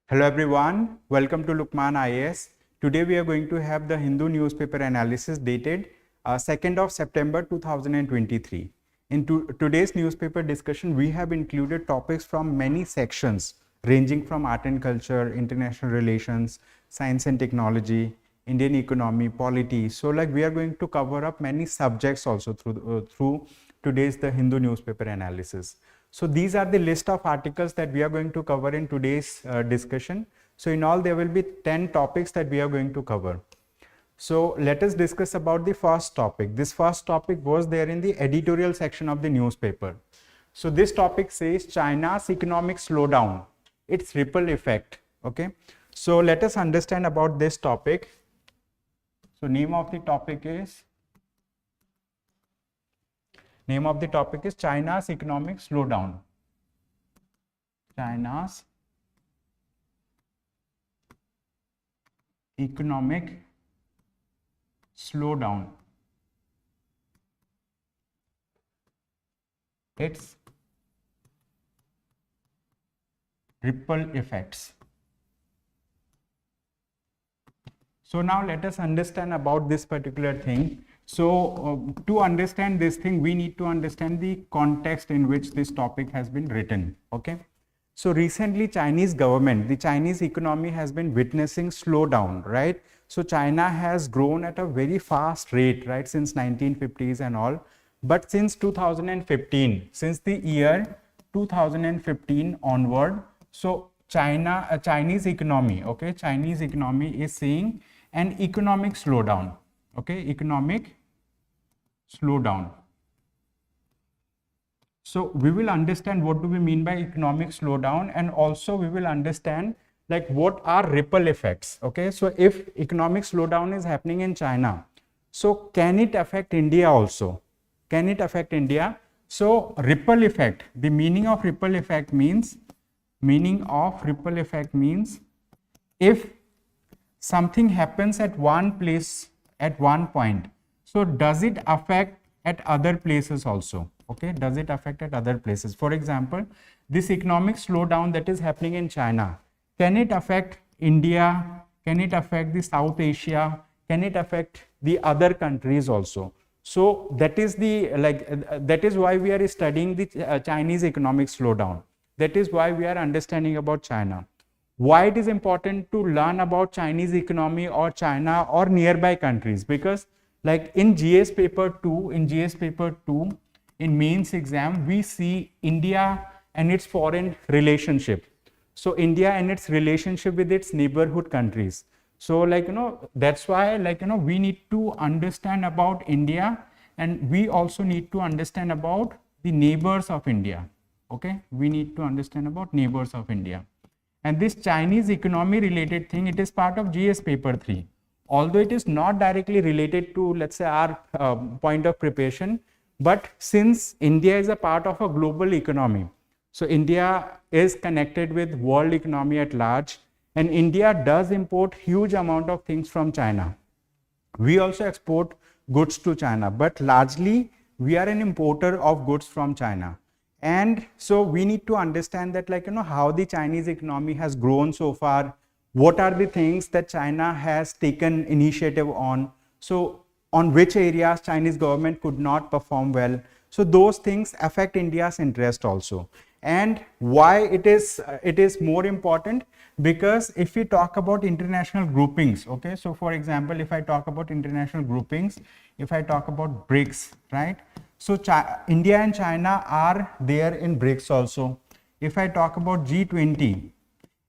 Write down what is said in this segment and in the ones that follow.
Hello everyone, welcome to Lukmaan IAS. Today we are going to have the Hindu newspaper analysis dated 2nd of September 2023. In today's newspaper discussion, we have included topics from many sections ranging from art and culture, international relations, science and technology, Indian economy, polity. So we are going to cover up many subjects also through today's the Hindu newspaper analysis. So these are the list of articles that we are going to cover in today's discussion. So in all there will be 10 topics that we are going to cover. So let us discuss about the first topic. This first topic was there in the editorial section of the newspaper. So this topic says China's economic slowdown, its ripple effect. Okay. So let us understand about this topic. So name of the topic is China's economic slowdown. China's economic slowdown. Its ripple effects. So now let us understand about this particular thing. So to understand this thing, we need to understand the context in which this topic has been written. Okay. So recently Chinese government, the Chinese economy has been witnessing slowdown, right? So China has grown at a very fast rate, right, since 1950s and all. But since 2015, since the year 2015 onward, so Chinese economy, okay, Chinese economy is seeing an economic slowdown. Okay, economic slowdown. So we will understand what do we mean by economic slowdown, and also we will understand like what are ripple effects. Okay, so if economic slowdown is happening in China, so can it affect India also? Can it affect India? So ripple effect, the meaning of ripple effect means if something happens at one place at one point, so does it affect at other places also? Okay, does it affect at other places? For example, this economic slowdown that is happening in China, can it affect India? Can it affect the South Asia? Can it affect the other countries also? So that is the that is why we are studying the Chinese economic slowdown. That is why we are understanding about China. Why it is important to learn about Chinese economy or China or nearby countries? Because like in GS paper 2, in mains exam, we see India and its foreign relationship. So India and its relationship with its neighborhood countries. So that's why we need to understand about India, and we also need to understand about the neighbors of India. Okay, we need to understand about neighbors of India. And this Chinese economy related thing, it is part of GS paper 3. Although it is not directly related to, let's say, our point of preparation, but since India is a part of a global economy, so India is connected with world economy at large, and India does import huge amount of things from China. We also export goods to China, but largely we are an importer of goods from China. And so we need to understand that how the Chinese economy has grown so far, what are the things that China has taken initiative on, so on which areas Chinese government could not perform well. So those things affect India's interest also. And why it is more important, because if we talk about international groupings, okay, so for example, if I talk about international groupings, if I talk about BRICS, right? So India and China are there in BRICS also. If I talk about G20,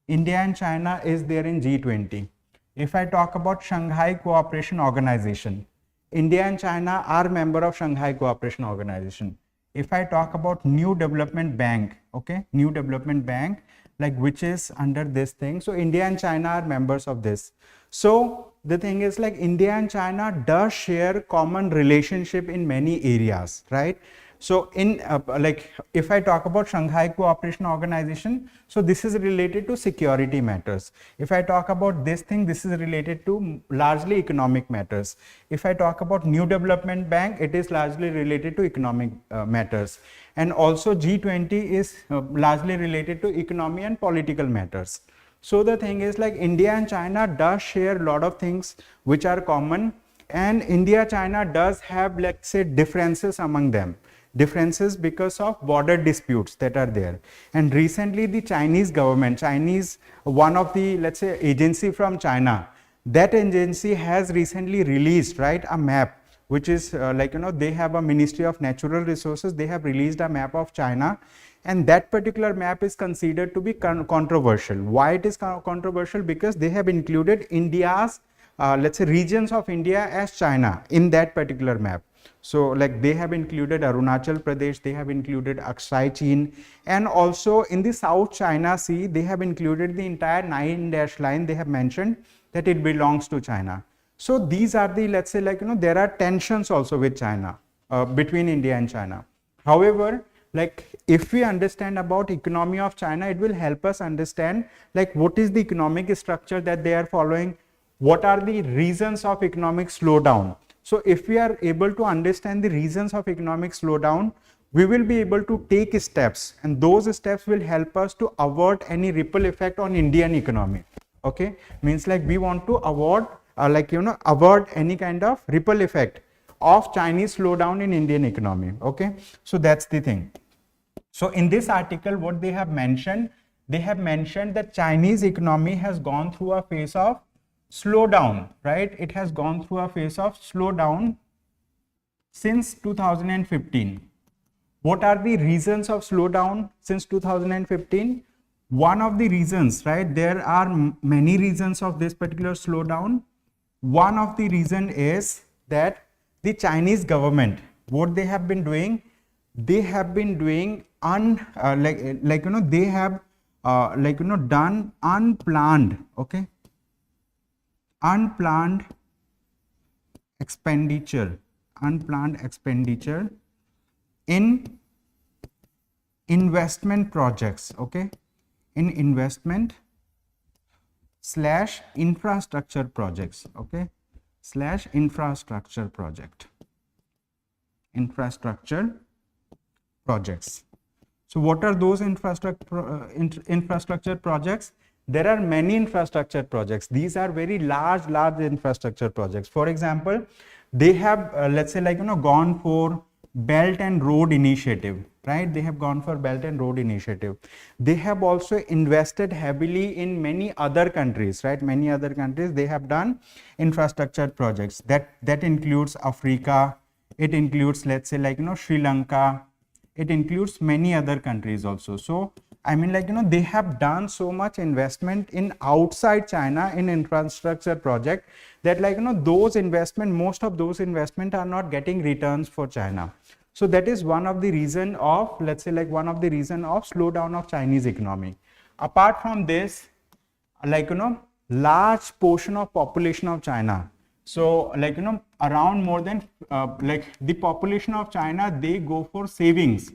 India and China is there in G20. If I talk about Shanghai Cooperation Organization, India and China are member of Shanghai Cooperation Organization. If I talk about New Development Bank, okay, New Development Bank, which is under this thing, so India and China are members of this. So the thing is India and China does share common relationship in many areas, right? So in like if I talk about Shanghai Cooperation Organization, so this is related to security matters. If I talk about this thing, this is related to largely economic matters. If I talk about New Development Bank, it is largely related to economic matters. And also G20 is largely related to economy and political matters. So the thing is, like, India and China does share a lot of things which are common, and India China does have, let's say, differences among them. Differences because of border disputes that are there. And recently the Chinese government, one of the, let's say, agency from China, that agency has recently released, right, a map which is they have a Ministry of Natural Resources. They have released a map of China, and that particular map is considered to be controversial. Why it is controversial? Because they have included India's let's say regions of India as China in that particular map. So like they have included Arunachal Pradesh, they have included Aksai Chin, and also in the South China Sea they have included the entire 9-dash line. They have mentioned that it belongs to China. So these are the, let's say, there are tensions also with China, between India and China. However, like if we understand about economy of China, it will help us understand like what is the economic structure that they are following, what are the reasons of economic slowdown. So if we are able to understand the reasons of economic slowdown, we will be able to take steps, and those steps will help us to avert any ripple effect on Indian economy. Okay, means like we want to avoid avert any kind of ripple effect of Chinese slowdown in Indian economy. Okay, so that's the thing. So in this article, what they have mentioned that Chinese economy has gone through a phase of slowdown, right? It has gone through a phase of slowdown since 2015. What are the reasons of slowdown since 2015? One of the reasons, right? There are many reasons of this particular slowdown. One of the reason is that the Chinese government, what they have been doing, they have been doing they have done unplanned, okay, unplanned expenditure in investment projects, okay, in investment / infrastructure projects, okay, / infrastructure projects. So what are those infrastructure projects? There are many infrastructure projects. These are very large infrastructure projects. For example, they have gone for Belt and Road Initiative, right? They have gone for Belt and Road Initiative. They have also invested heavily in many other countries, right? Many other countries, they have done infrastructure projects. That includes Africa. It includes, Sri Lanka. It includes many other countries also. So I mean, they have done so much investment in outside China in infrastructure project that those investment, most of those investment are not getting returns for China. So that is one of the reason of, slowdown of Chinese economy. Apart from this, large portion of population of China. So around more than the population of China, they go for savings.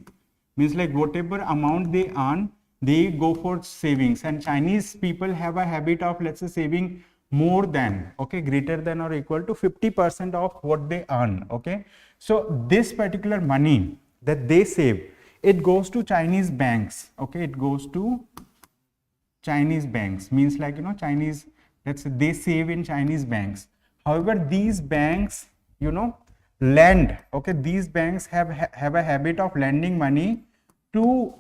Means whatever amount they earn, they go for savings, and Chinese people have a habit of saving more than, okay, greater than or equal to 50% of what they earn. Okay, so this particular money that they save, it goes to Chinese banks. Okay, it goes to Chinese banks, means Chinese, they save in Chinese banks. However, these banks lend, okay, these banks have a habit of lending money to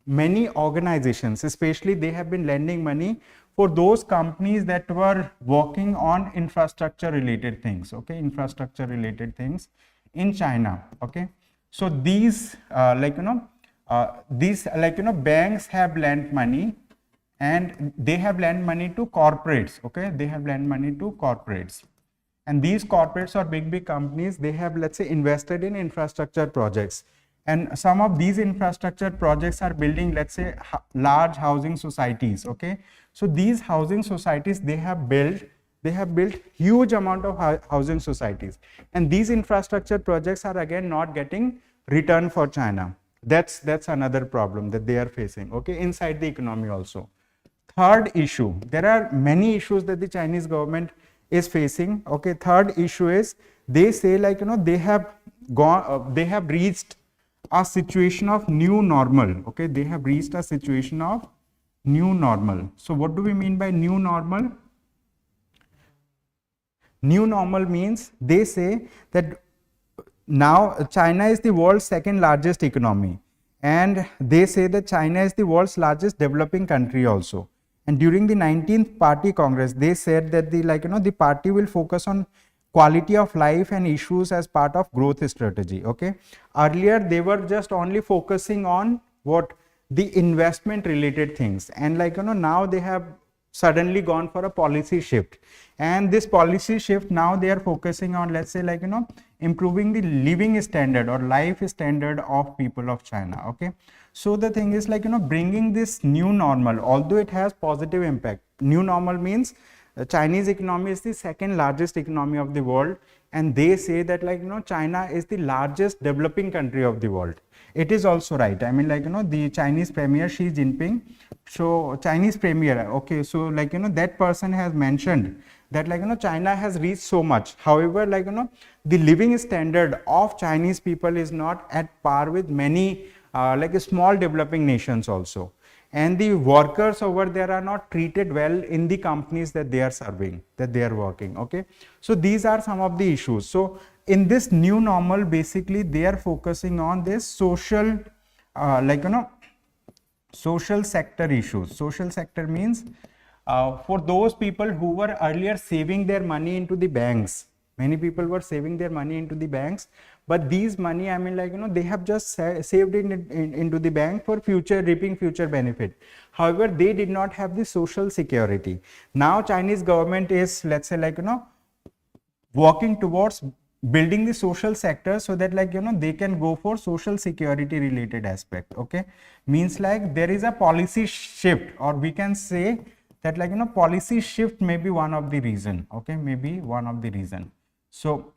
many organizations. Especially they have been lending money for those companies that were working on infrastructure related things, okay, infrastructure related things in China. Okay, so these banks have lent money, and they have lent money to corporates. Okay, they have lent money to corporates, and these corporates or big companies, they have invested in infrastructure projects. And some of these infrastructure projects are building, large housing societies. Okay, so these housing societies, they have built huge amount of housing societies, and these infrastructure projects are again not getting return for China. That's another problem that they are facing, okay, inside the economy also. Third issue, there are many issues that the Chinese government is facing, okay. Third issue is, they say like, they have reached a situation of new normal, okay. They have reached a situation of new normal. So what do we mean by new normal? New normal means, they say that now China is the world's second largest economy, and they say that China is the world's largest developing country also. And during the 19th Party Congress, they said that the party will focus on quality of life and issues as part of growth strategy, okay. Earlier they were just only focusing on what, the investment related things, and now they have suddenly gone for a policy shift, and this policy shift, now they are focusing on, let's say improving the living standard or life standard of people of China, okay. So the thing is bringing this new normal, although it has positive impact. New normal means the Chinese economy is the second largest economy of the world, and they say that China is the largest developing country of the world. It is also right. I mean the Chinese Premier Xi Jinping, so Chinese Premier, okay, so that person has mentioned that China has reached so much. However, the living standard of Chinese people is not at par with many small developing nations also, and the workers over there are not treated well in the companies that they are serving, that they are working, okay. So these are some of the issues. So in this new normal, basically they are focusing on this social social sector issues. Social sector means for those people who were earlier saving their money into the banks. Many people were saving their money into the banks, but these money, I mean they have just saved it into the bank for reaping future benefit. However, they did not have the social security. Now Chinese government is, let's say working towards building the social sector, so that they can go for social security related aspect, okay. Means there is a policy shift, or we can say that policy shift may be one of the reason, okay, maybe one of the reason. So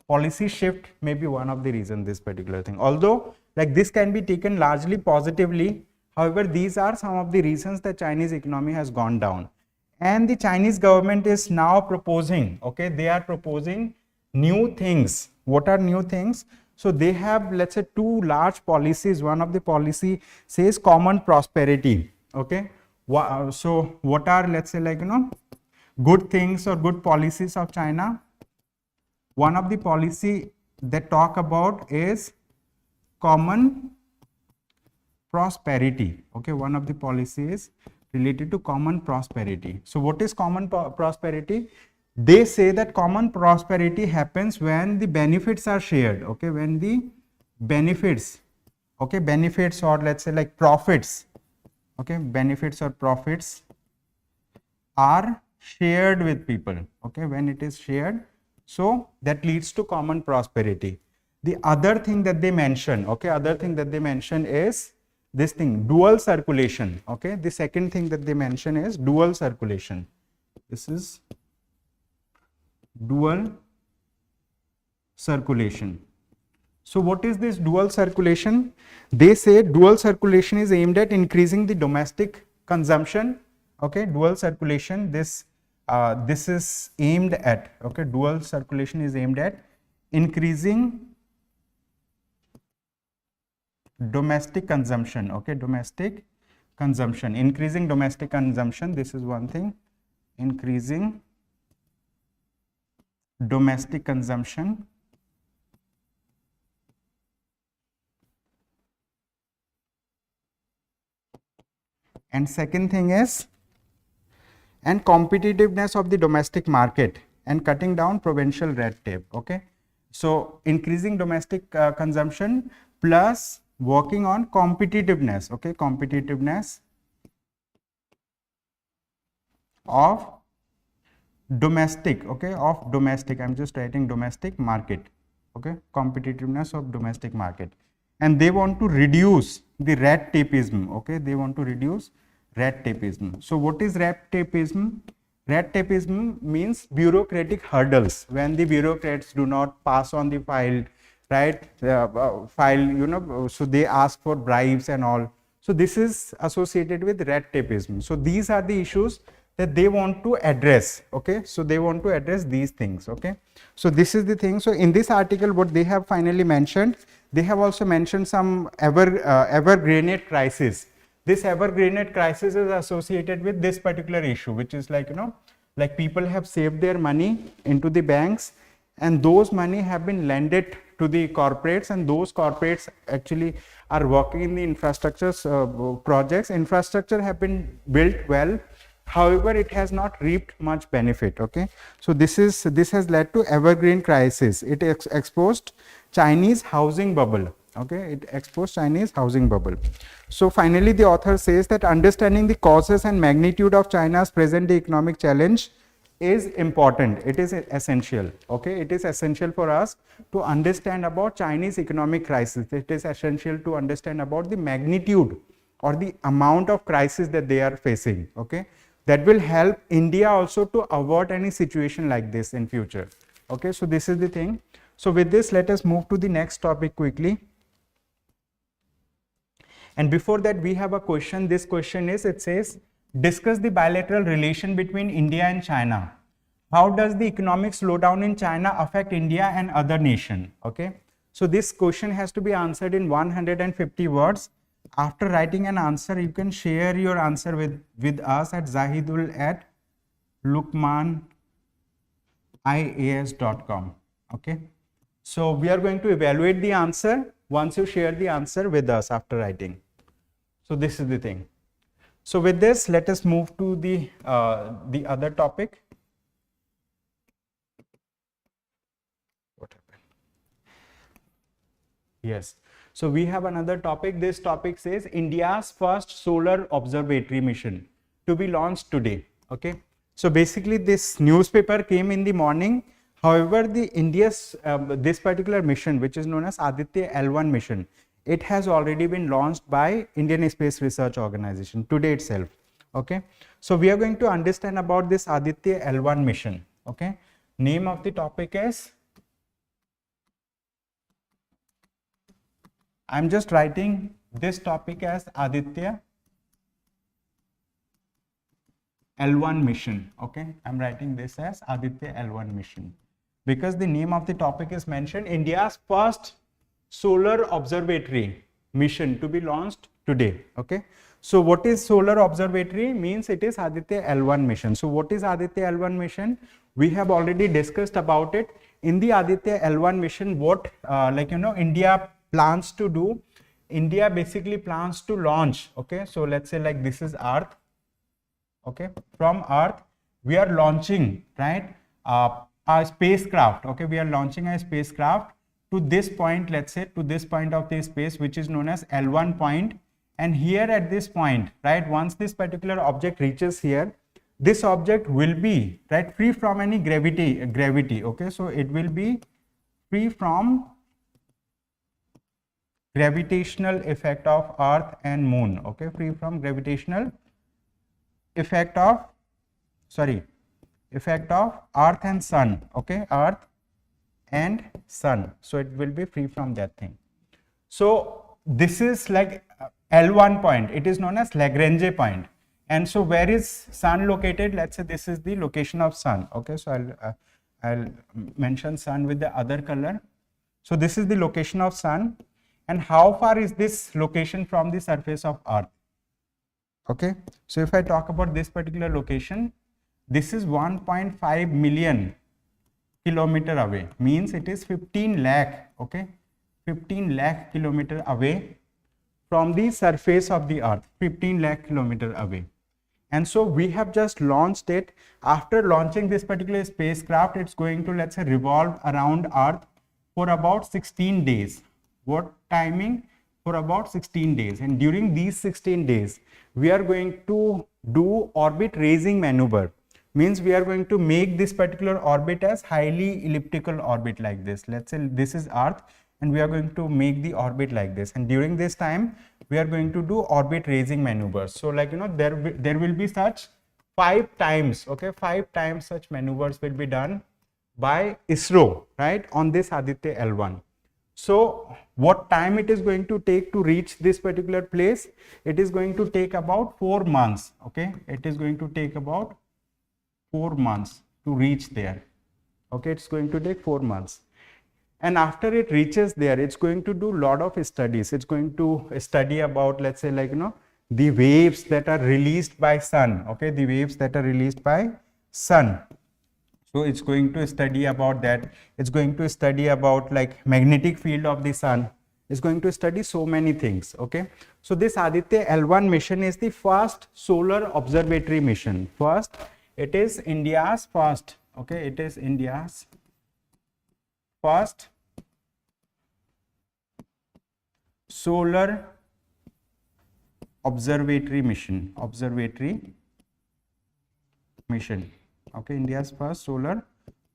policy shift may be one of the reason, this particular thing, although this can be taken largely positively. However, these are some of the reasons that Chinese economy has gone down, and the Chinese government is now proposing, okay, they are proposing new things. What are new things? So they have, let's say, two large policies. One of the policy says common prosperity, okay. So what are, let's say good things or good policies of China? One of the policy that talk about is common prosperity, okay. One of the policies related to common prosperity. So what is common prosperity? They say that common prosperity happens when the benefits are shared, okay, when the benefits, okay, benefits, or let's say profits, okay, benefits or profits are shared with people, okay, when it is shared, so that leads to common prosperity. The other thing that they mention, okay, other thing that they mention is this thing, dual circulation, okay. The second thing that they mention is dual circulation. This is dual circulation. So what is this dual circulation? They say dual circulation is aimed at increasing the domestic consumption, okay. Dual circulation, this is aimed at, okay, dual circulation is aimed at increasing domestic consumption, okay, domestic consumption, increasing domestic consumption. This is one thing, increasing domestic consumption. And second thing is, and competitiveness of the domestic market and cutting down provincial red tape, okay. So increasing domestic consumption plus working on competitiveness, okay, competitiveness of domestic, okay, of domestic, I'm just writing domestic market, okay, competitiveness of domestic market. And they want to reduce the red tapeism, okay, they want to reduce red tapeism. So what is red tapeism? Red tapeism means bureaucratic hurdles, when the bureaucrats do not pass on the file right? File, you know, so they ask for bribes and all. So this is associated with red tapeism. So these are the issues that they want to address. Okay, so they want to address these things. Okay, so this is the thing. So in this article, what they have finally mentioned, they have also mentioned some evergreenate crisis. This evergreenate crisis is associated with this particular issue, which is like, you know, like people have saved their money into the banks, and those money have been lended to the corporates, and those corporates actually are working in the infrastructure projects. Infrastructure have been built well, however it has not reaped much benefit. Okay, so this has led to evergreen crisis. It exposed Chinese housing bubble. Okay, it exposed Chinese housing bubble. So finally the author says that understanding the causes and magnitude of China's present day economic challenge is important. It is essential. Okay, it is essential for us to understand about Chinese economic crisis. It is essential to understand about the magnitude or the amount of crisis that they are facing. Okay, that will help India also to avoid any situation like this in future. Okay, so this is the thing. So with this, let us move to the next topic quickly. And before that, we have a question. This question is, it says, discuss the bilateral relation between India and China. How does the economic slowdown in China affect India and other nations? Okay, so this question has to be answered in 150 words. After writing an answer, you can share your answer with us at Jahidul at lukmaanias.com. Okay, so we are going to evaluate the answer once you share the answer with us after writing. So this is the thing. So with this, let us move to the other topic. What happened? Yes. So we have another topic. This topic says India's first solar observatory mission to be launched today. Okay. So basically, this newspaper came in the morning. However, the India's this particular mission, which is known as Aditya L1 mission, it has already been launched by Indian Space Research Organization today itself. Okay, so we are going to understand about this Aditya L1 mission. Okay, name of the topic is, I'm just writing this topic as Aditya L1 mission. Okay, I'm writing this as Aditya L1 mission because the name of the topic is mentioned, India's first solar observatory mission to be launched today. Okay, so what is solar observatory? Means it is Aditya L1 mission. So what is Aditya L1 mission? We have already discussed about it. In the Aditya L1 mission, what India plans to do, India basically plans to launch. Okay, so let's say like this is Earth. Okay, from Earth we are launching, right, a spacecraft. Okay, we are launching a spacecraft to this point, let's say to this point of the space, which is known as L1 point. And here at this point, right, once this particular object reaches here, this object will be, right, free from any gravity. Okay, so it will be free from gravitational effect of Earth and Moon. Okay, free from gravitational effect of Earth and Sun. Okay, Earth and Sun. So it will be free from that thing. So this is like L1 point. It is known as Lagrange point. And so where is Sun located? Let's say this is the location of Sun. Okay, so I'll mention Sun with the other color. So this is the location of Sun. And how far is this location from the surface of Earth? Okay, so if I talk about this particular location, this is 1.5 million kilometer away, means it is 15 lakh, okay, 15 lakh kilometer away from the surface of the Earth, 15 lakh kilometer away. And so we have just launched it. After launching this particular spacecraft, it's going to, let's say, revolve around Earth for about 16 days. What timing? For about 16 days. And during these 16 days, we are going to do orbit raising maneuver. Means we are going to make this particular orbit as highly elliptical orbit like this. Let's say this is Earth and we are going to make the orbit like this. And during this time, we are going to do orbit raising maneuvers. So like, there will be such 5 times, okay, 5 times such maneuvers will be done by ISRO, right, on this Aditya L1. So what time it is going to take to reach this particular place? It is going to take about 4 months. Okay, it is going to take about 4 months to reach there. Okay, it's going to take 4 months. And after it reaches there, it's going to do a lot of studies. It's going to study about, let's say, like, the waves that are released by sun. Okay, the waves that are released by sun. So it's going to study about that. It's going to study about like magnetic field of the sun. It's going to study so many things. Okay. So this Aditya L1 mission is the first solar observatory mission. First, it is India's first. Okay. It is India's first solar observatory mission. Okay, India's first solar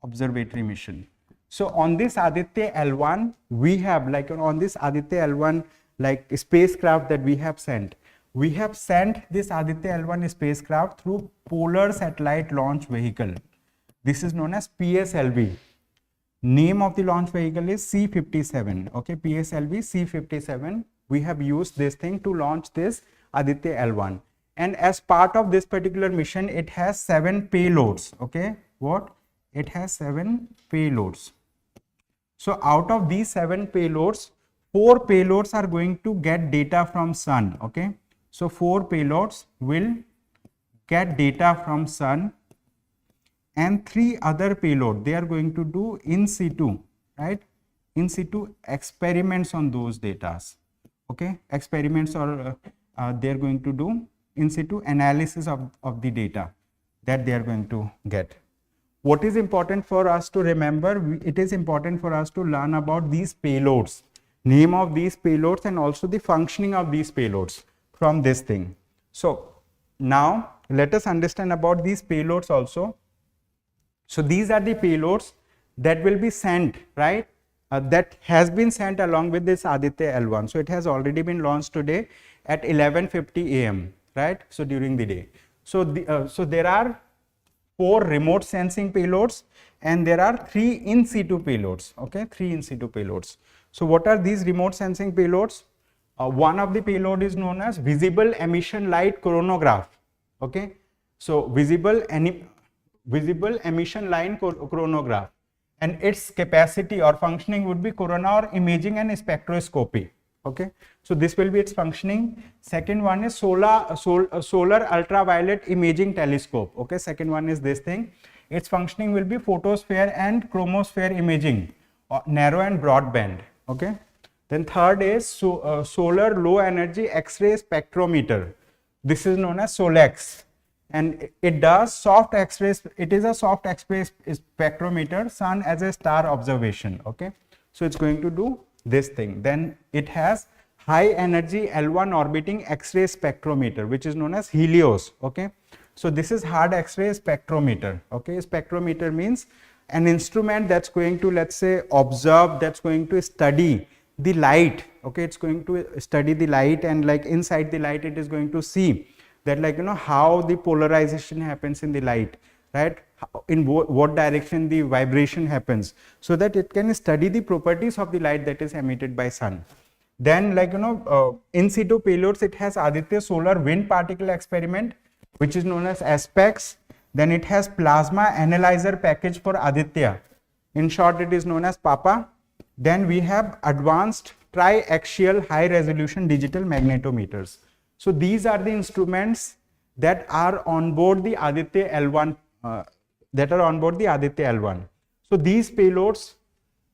observatory mission. So on this Aditya L1, we have like on this Aditya L1 like spacecraft that we have sent. We have sent this Aditya L1 spacecraft through Polar Satellite Launch Vehicle. This is known as PSLV. Name of the launch vehicle is C-57. Okay, PSLV C-57. We have used this thing to launch this Aditya L1. And as part of this particular mission, it has 7 payloads. Okay, what? It has 7 payloads. So out of these 7 payloads, 4 payloads are going to get data from sun. Okay, so 4 payloads will get data from sun, and 3 other payload they are going to do in situ, right? In situ experiments on those data. Okay, experiments, or they are going to do in situ analysis of the data that they are going to get. What is important for us to remember? It is important for us to learn about these payloads, name of these payloads, and also the functioning of these payloads from this thing. So now let us understand about these payloads also. So these are the payloads that will be sent, right? That has been sent along with this Aditya L1. So it has already been launched today at 11:50 a.m. right? So during the day. So there are 4 remote sensing payloads, and there are 3 in situ payloads. Okay, 3 in situ payloads. So what are these remote sensing payloads? One of the payload is known as visible emission light chronograph. Okay, so visible emission line chronograph, and its capacity or functioning would be corona imaging and spectroscopy. Okay, so this will be its functioning. Second one is solar ultraviolet imaging telescope. Okay, second one is this thing. Its functioning will be photosphere and chromosphere imaging, narrow and broadband. Okay, then third is solar low energy X-ray spectrometer. This is known as SOLEX, and it does soft X-rays. It is a soft X-ray spectrometer, sun as a star observation. Okay, so it's going to do this thing. Then it has high energy L1 orbiting X-ray spectrometer, which is known as Helios. Okay, so this is hard X-ray spectrometer. Okay, spectrometer means an instrument that's going to, let's say, observe, that's going to study the light. Okay, it's going to study the light, and like inside the light it is going to see that, like, how the polarization happens in the light, right? In what direction the vibration happens, so that it can study the properties of the light that is emitted by sun. Then, like, in situ payloads, it has Aditya solar wind particle experiment, which is known as ASPEX. Then it has plasma analyzer package for Aditya. In short, it is known as PAPA. Then we have advanced triaxial high resolution digital magnetometers. So these are the instruments that are on board the Aditya L1. So these payloads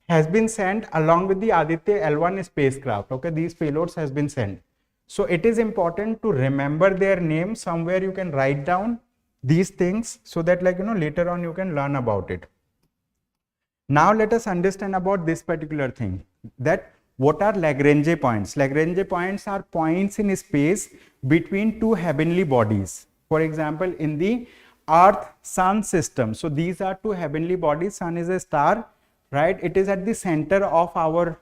has been sent along with the Aditya L1 spacecraft. Okay, these payloads has been sent. So it is important to remember their name. Somewhere you can write down these things, so that, like, later on you can learn about it. Now let us understand about this particular thing, that what are Lagrange points? Lagrange points are points in space between 2 heavenly bodies. For example, in the Earth-Sun system. So these are 2 heavenly bodies. Sun is a star, right? It is at the center of our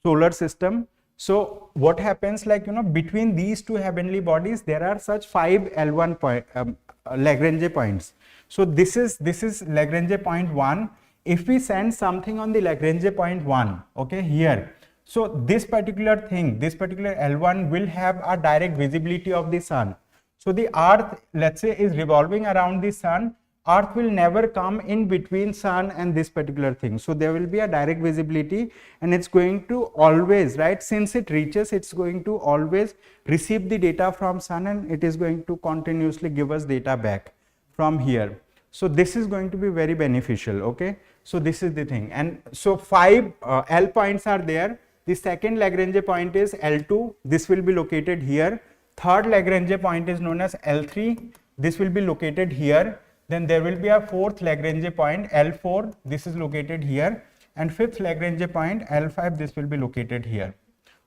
solar system. So what happens, like, between these 2 heavenly bodies, there are such 5 L1 Lagrange points. So this is Lagrange point 1. if we send something on the Lagrange point 1, okay, here, so this particular thing, this particular L1 will have a direct visibility of the sun. So the earth, let's say, is revolving around the sun. Earth will never come in between sun and this particular thing. So there will be a direct visibility, and it's going to always, right, since it reaches, it's going to always receive the data from sun, and it is going to continuously give us data back from here. So this is going to be very beneficial, okay. So this is the thing, and so 5 L points are there. The second Lagrange point is L2, this will be located here. Third Lagrange point is known as L3, this will be located here. Then there will be a fourth Lagrange point L4, this is located here, and fifth Lagrange point L5, this will be located here.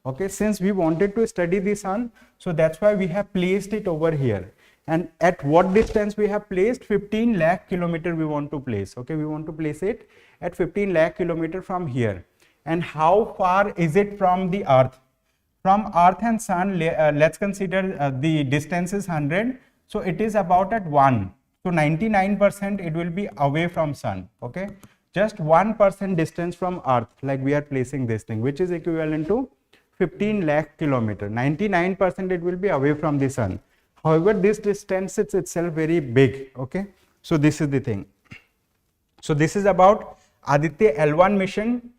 Okay, since we wanted to study the sun, so that's why we have placed it over here. And at what distance we have placed? 15 lakh kilometer we want to place. Okay, we want to place it at 15 lakh kilometer from here. And how far is it from the earth? From earth and sun, let's consider the distance is 100. So it is about at 1. So 99% it will be away from sun. Okay, just 1% distance from earth, like we are placing this thing, which is equivalent to 15 lakh kilometer. 99% it will be away from the sun. However, this distance is itself very big. Okay, so this is the thing. So this is about Aditya L1 mission.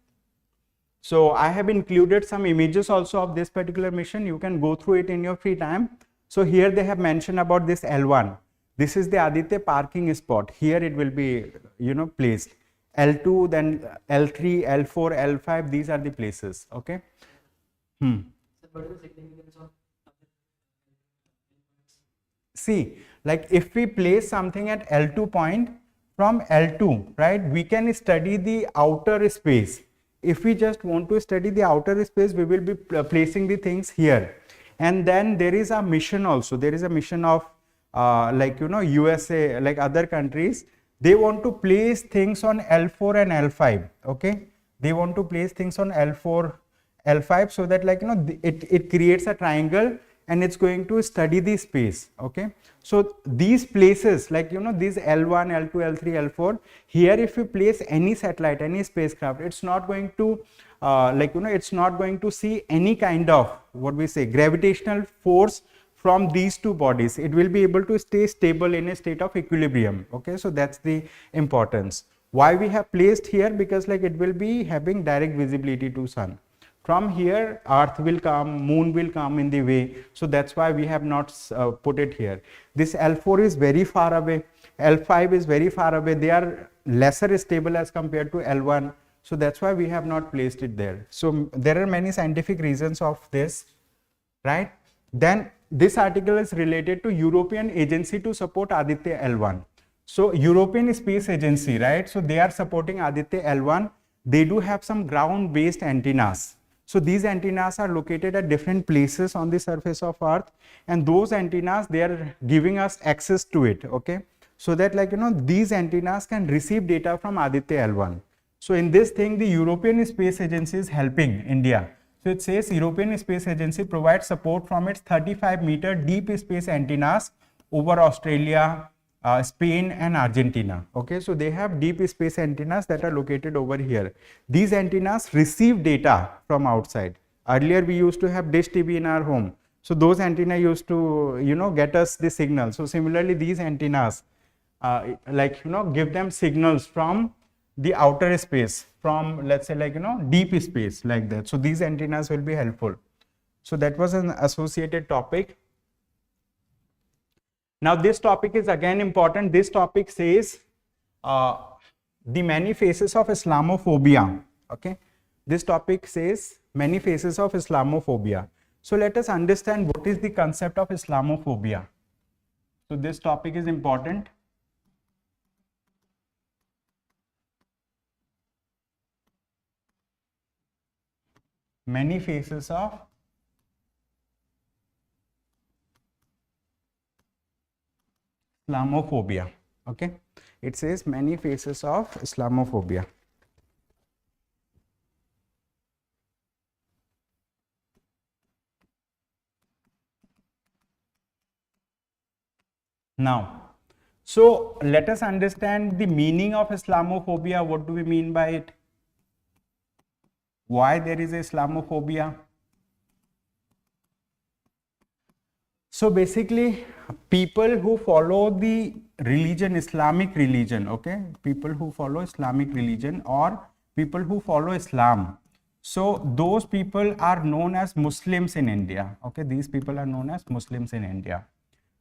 So I have included some images also of this particular mission. You can go through it in your free time. So here they have mentioned about this L1. This is the Aditya parking spot. Here it will be, placed. L2, then L3, L4, L5. These are the places. Okay. So what is the significance of? See, like if we place something at L2 point, from L2, right, we can study the outer space. If we just want to study the outer space, we will be placing the things here. And then there is a mission also. There is a mission of USA, like other countries. They want to place things on L4 and L5. Okay, they want to place things on L4, L5, so that it creates a triangle, and it's going to study the space. Okay, so these places, these L1, L2, L3, L4, here if you place any satellite, any spacecraft, it's not going to it's not going to see any kind of gravitational force from these two bodies. It will be able to stay stable in a state of equilibrium. Okay, so that's the importance. Why we have placed here? Because it will be having direct visibility to sun. From here, earth will come, moon will come in the way. So that's why we have not put it here. This L4 is very far away. L5 is very far away. They are lesser stable as compared to L1. So that's why we have not placed it there. So there are many scientific reasons of this, right? Then this article is related to European Agency to support Aditya L1. So European Space Agency, right? So they are supporting Aditya L1. They do have some ground-based antennas. So these antennas are located at different places on the surface of Earth, and those antennas, they are giving us access to it. Okay, so that these antennas can receive data from Aditya L1. So in this thing, the European Space Agency is helping India. So it says European Space Agency provides support from its 35-meter deep space antennas over Australia, Spain and Argentina. Okay, so they have deep space antennas that are located over here. These antennas receive data from outside. Earlier we used to have dish TV in our home. So those antennas used to, get us the signal. So similarly, these antennas, give them signals from the outer space, from let's say deep space, like that. So these antennas will be helpful. So that was an associated topic. Now this topic is again important. This topic says the many faces of Islamophobia. Okay, this topic says many faces of Islamophobia. So let us understand what is the concept of Islamophobia. So this topic is important. Many faces of Islamophobia. Okay, it says many faces of Islamophobia. Now, So let us understand the meaning of Islamophobia. What do we mean by it? Why there is Islamophobia? So basically, people who follow the religion, Islamic religion, okay, people who follow Islamic religion or people who follow Islam. So those people are known as Muslims in India. Okay, these people are known as Muslims in India.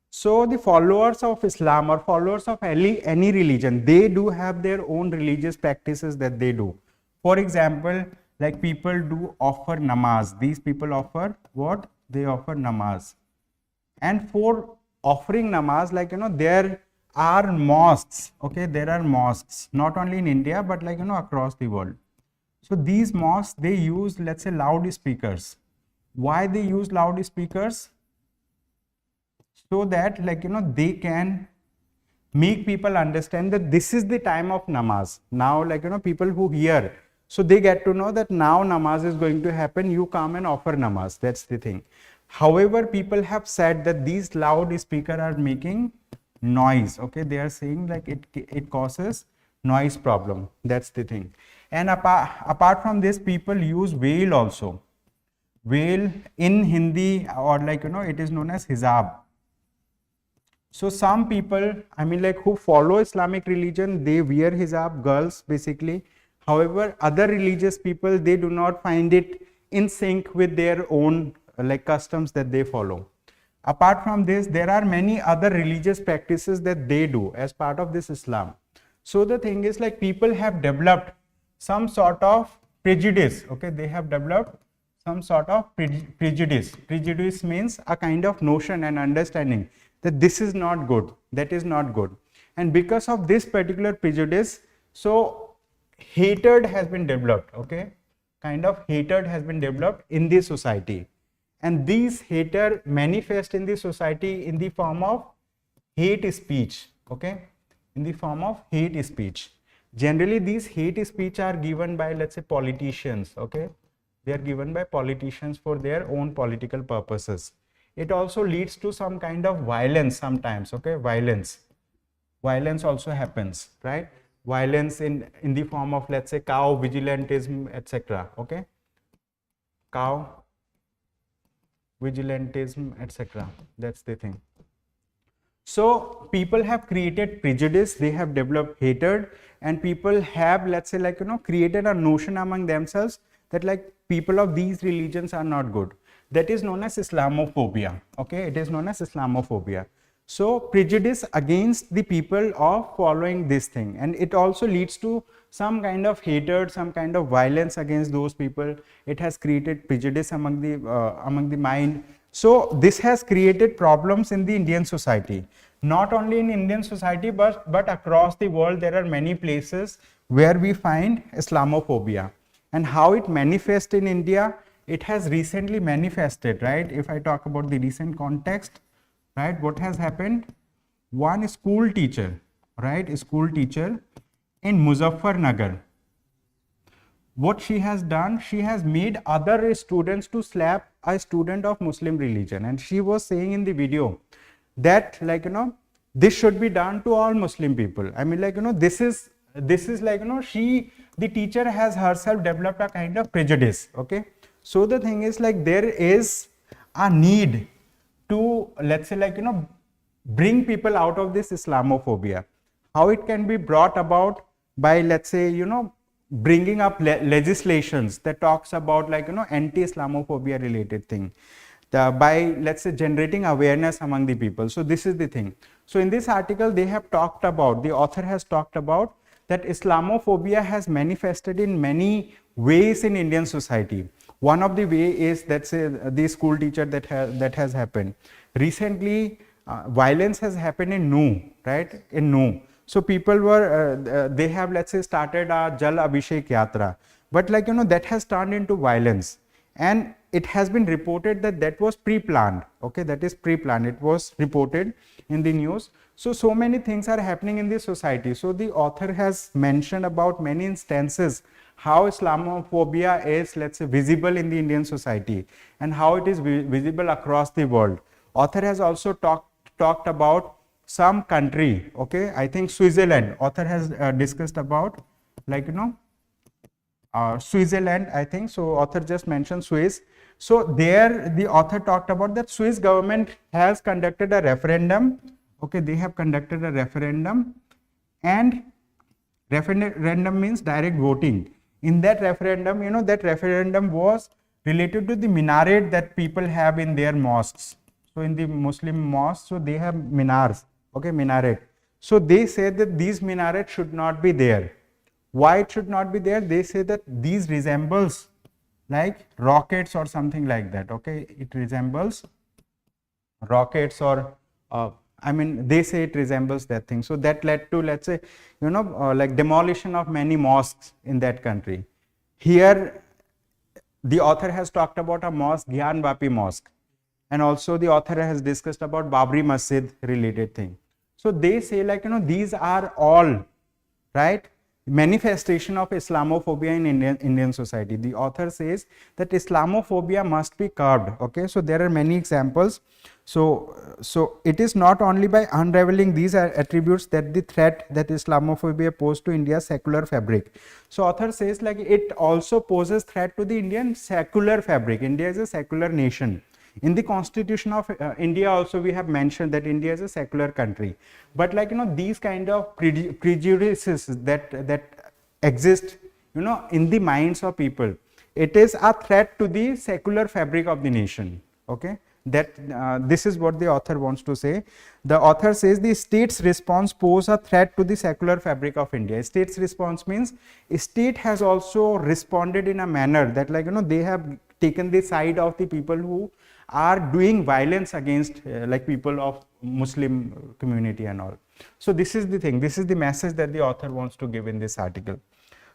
So the followers of Islam or followers of any religion, they do have their own religious practices that they do. For example, like people do offer namaz. These people offer what? They offer namaz. And for offering namaz, like, there are mosques, okay, there are mosques, not only in India, but like, across the world. So these mosques, they use, let's say, loudspeakers. Why they use loudspeakers? So that, like, they can make people understand that this is the time of namaz. Now, like, people who hear, so they get to know that now namaz is going to happen, you come and offer namaz. That's the thing. However, people have said that these loudspeakers are making noise. Okay, they are saying like it causes noise problem. That's the thing. And apart from this, people use veil also. Veil in Hindi, or like, it is known as hijab. So some people, I mean, like, who follow Islamic religion, they wear hijab, girls basically. However, other religious people, they do not find it in sync with their own like customs that they follow. Apart from this, there are many other religious practices that they do as part of this Islam. So the thing is, like, people have developed some sort of prejudice. Okay, they have developed some sort of prejudice. Prejudice means a kind of notion and understanding that this is not good, that is not good. And because of this particular prejudice, so hatred has been developed. Okay, kind of hatred has been developed in this society. And these hatred manifest in the society in the form of hate speech. Okay, in the form of hate speech. Generally, these hate speech are given by, let's say, politicians. Okay, they are given by politicians for their own political purposes. It also leads to some kind of violence sometimes. Okay, violence also happens, right? Violence in the form of, let's say, cow vigilantism, etc. Okay, cow vigilantism, etc. That's the thing. So people have created prejudice, they have developed hatred, and people have, let's say, like, created a notion among themselves that, like, people of these religions are not good. That is known as Islamophobia. Okay, it is known as Islamophobia. So prejudice against the people of following this thing, and it also leads to some kind of hatred, some kind of violence against those people. It has created prejudice among the mind. So this has created problems in the Indian society. Not only in Indian society, but across the world, there are many places where we find Islamophobia. And how it manifests in India, it has recently manifested, right? If I talk about the recent context, right, what has happened? One school teacher, right, a school teacher in Muzaffarnagar, what she has done, she has made other students to slap a student of Muslim religion. And she was saying in the video that, like, this should be done to all Muslim people. I mean, like, this is like, the teacher has herself developed a kind of prejudice. Okay, so the thing is, like, there is a need to, let's say, like, bring people out of this Islamophobia. How it can be brought about? By, let's say, bringing up legislations that talks about, like, anti-Islamophobia related thing, by, let's say, generating awareness among the people. So this is the thing. So in this article, they have talked about, the author has talked about that Islamophobia has manifested in many ways in Indian society. One of the way is, let's say, the school teacher that has happened recently. Violence has happened in Nu, right? In Nu. So people were, they have, let's say, started a Jal Abhishek Yatra, but, like, that has turned into violence, and it has been reported that that was pre-planned. Okay, that is pre-planned. It was reported in the news. So many things are happening in the society. So the author has mentioned about many instances how Islamophobia is, let's say, visible in the Indian society and how it is visible across the world. Author has also talked about some country, okay, I think Switzerland, author has discussed about, like, Switzerland, I think. So author just mentioned Swiss. So there the author talked about that Swiss government has conducted a referendum. Okay, they have conducted a referendum, and referendum means direct voting. In that referendum, that referendum was related to the minaret that people have in their mosques. So in the Muslim mosques, so they have minars, okay, minaret. So they say that these minarets should not be there. Why it should not be there? They say that these resembles like rockets or something like that, okay. It resembles rockets, or I mean, they say it resembles that thing. So that led to, let's say, like demolition of many mosques in that country. Here the author has talked about a mosque, Gyan Vapi Mosque, and also the author has discussed about Babri Masjid related thing. So they say, like, these are all, right, manifestation of Islamophobia in Indian society. The author says that Islamophobia must be curbed, okay. So there are many examples. So it is not only by unraveling these attributes that the threat that Islamophobia poses to India's secular fabric. So author says, like, it also poses threat to the Indian secular fabric. India is a secular nation. In the constitution of India also we have mentioned that India is a secular country, but, like, these kind of prejudices that exist, in the minds of people, it is a threat to the secular fabric of the nation, okay. That this is what the author wants to say. The author says the state's response pose a threat to the secular fabric of India. State's response means state has also responded in a manner that, like, they have taken the side of the people who are doing violence against like people of Muslim community and all. So this is the thing, this is the message that the author wants to give in this article.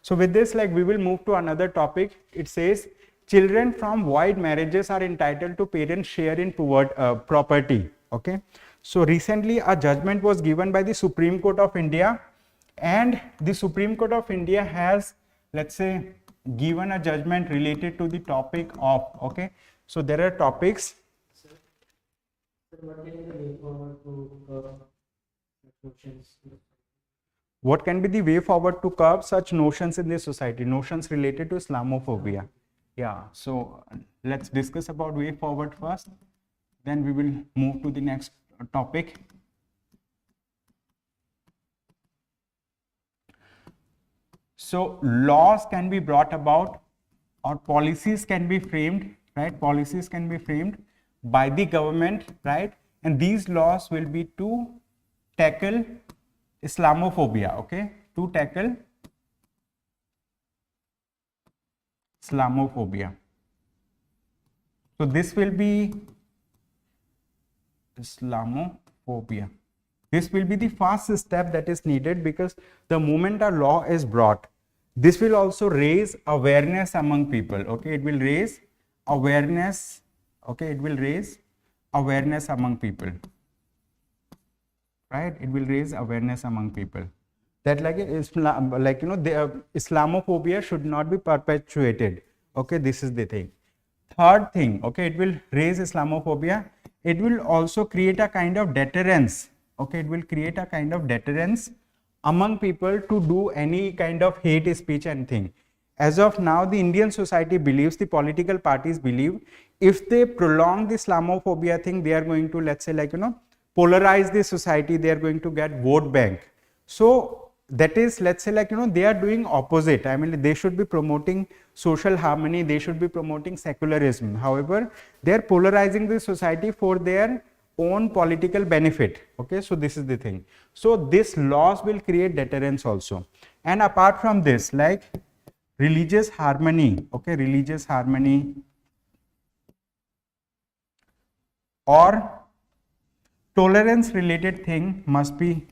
So with this, like, we will move to another topic. It says children from void marriages are entitled to parents' share in property, okay. So recently a judgment was given by the Supreme Court of India, and the Supreme Court of India has, let's say, given a judgment related to the topic of, okay. So there are topics. Sir, what can be the way forward to notions? What can be the way forward to curb such notions in the society? Notions related to Islamophobia. Yeah. So let's discuss about way forward first. Then we will move to the next topic. So laws can be brought about, or policies can be framed, right? Policies can be framed by the government, right? And these laws will be to tackle Islamophobia, okay? To tackle Islamophobia. So this will be Islamophobia. This will be the first step that is needed, because the moment a law is brought, this will also raise awareness among people, okay? It will raise awareness, okay? It will raise awareness among people, right? It will raise awareness among people that, like, the Islamophobia should not be perpetuated, okay? This is the thing. Third thing, okay, it will raise Islamophobia. It will also create a kind of deterrence, okay? It will create a kind of deterrence among people to do any kind of hate speech and thing. As of now, the Indian society believes, the political parties believe, if they prolong the Islamophobia thing, they are going to, let's say, like, polarize the society, they are going to get vote bank. So that is, let's say, like, they are doing opposite. I mean, they should be promoting social harmony, they should be promoting secularism. However, they are polarizing the society for their own political benefit, okay? So this is the thing. So this laws will create deterrence also. And apart from this, like religious harmony, okay, religious harmony or tolerance related thing must be,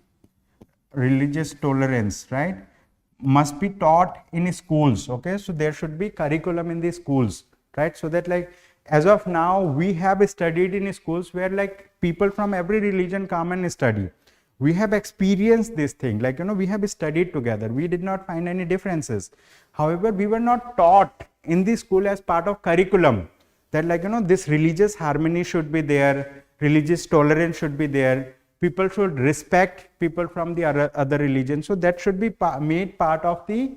religious tolerance, right, must be taught in schools, okay? So there should be curriculum in the schools, right? So that, like, as of now, we have studied in schools where, like, people from every religion come and study. We have experienced this thing, like, we have studied together. We did not find any differences. However, we were not taught in the school as part of curriculum that, like, this religious harmony should be there, religious tolerance should be there, people should respect people from the other religion. So that should be made part of the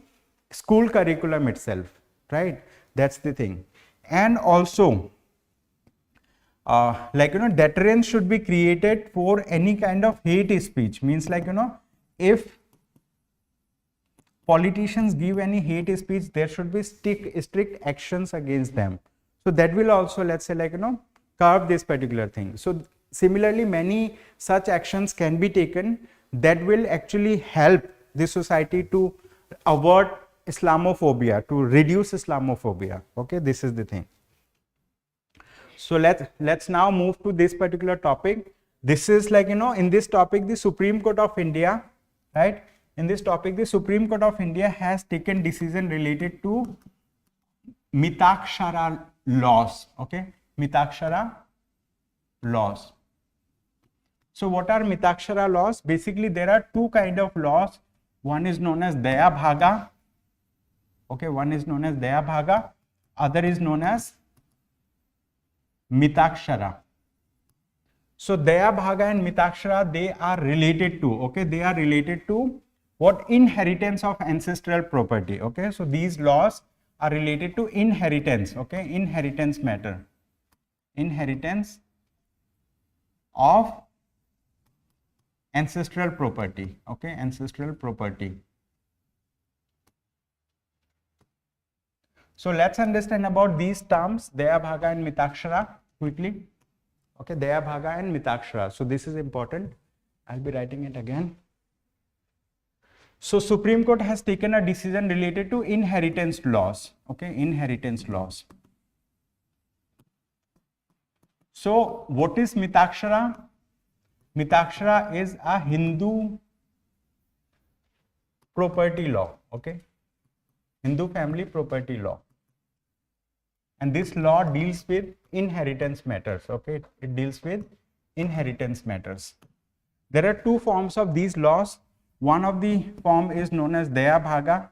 school curriculum itself, right? That's the thing. And also, deterrence should be created for any kind of hate speech. Means if politicians give any hate speech, there should be strict actions against them. So that will also, let's say, curb this particular thing. So similarly, many such actions can be taken that will actually help the society to avert Islamophobia, to reduce Islamophobia. Okay, this is the thing. So let's now move to this particular topic. This is in this topic, the Supreme Court of India, right? In this topic, the Supreme Court of India has taken decision related to Mitakshara laws. Okay, Mitakshara laws. So what are Mitakshara laws? Basically, there are two kind of laws. One is known as Daya Bhaga. Okay, one is known as Daya Bhaga. Other is known as Mitakshara. So Daya Bhaga and Mitakshara, they are related to, okay, they are related to what? Inheritance of ancestral property. Okay, so these laws are related to inheritance. Okay, inheritance matter. Inheritance of ancestral property. Okay, ancestral property. So let's understand about these terms, Daya Bhaga and Mitakshara, quickly. Okay, Daya Bhaga and Mitakshara. So this is important. I'll be writing it again. So Supreme Court has taken a decision related to inheritance laws. Okay, inheritance laws. So what is Mitakshara? Mitakshara is a Hindu property law. Okay, Hindu family property law. And this law deals with inheritance matters. Okay, it deals with inheritance matters. There are two forms of these laws. One of the form is known as Daya Bhaga.